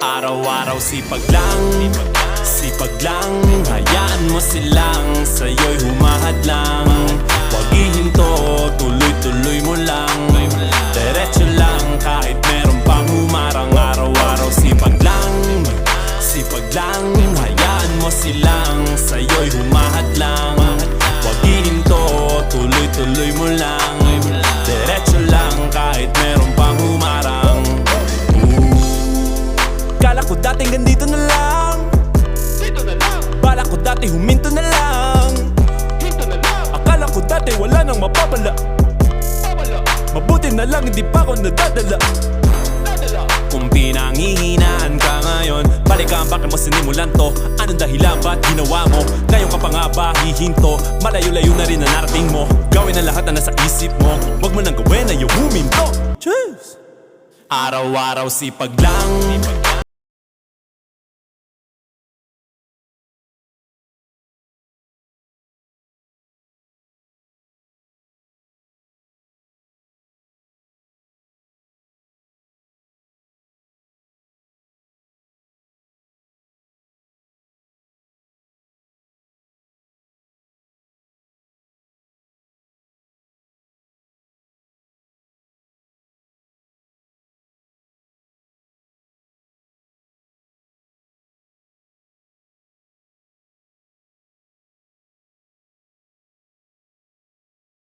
Araw-araw sipag lang, sipag lang. Hayaan mo silang sa'yo'y humahadlang. Huwag ihinto, tuloy-tuloy mo lang. Diretso lang kahit meron pang humarang. Araw-araw sipag lang, sipag lang. Hayaan mo silang sa'yo'y humahadlang. Huwag ihinto, tuloy-tuloy mo lang. Diretso lang kahit meron pang humarang. Kala ko dati ganito na lang, Dito na lang, bala ko dati huminto na lang. dito na lang, Akala ko dati wala nang mapapala. babala, Mabuti na lang hindi pa ako nadadala. nadala. Kung pinanghihinaan ka ngayon, balikan bakit mo sinimulan to. Anong dahilan ba't ginawa mo? Ngayon ka pa nga ba hihinto? Malayo-layo na rin na narating mo. Gawin ang lahat na nasa isip mo. Huwag mo nang gawin na yung huminto. Cheers! Araw-araw sipag lang,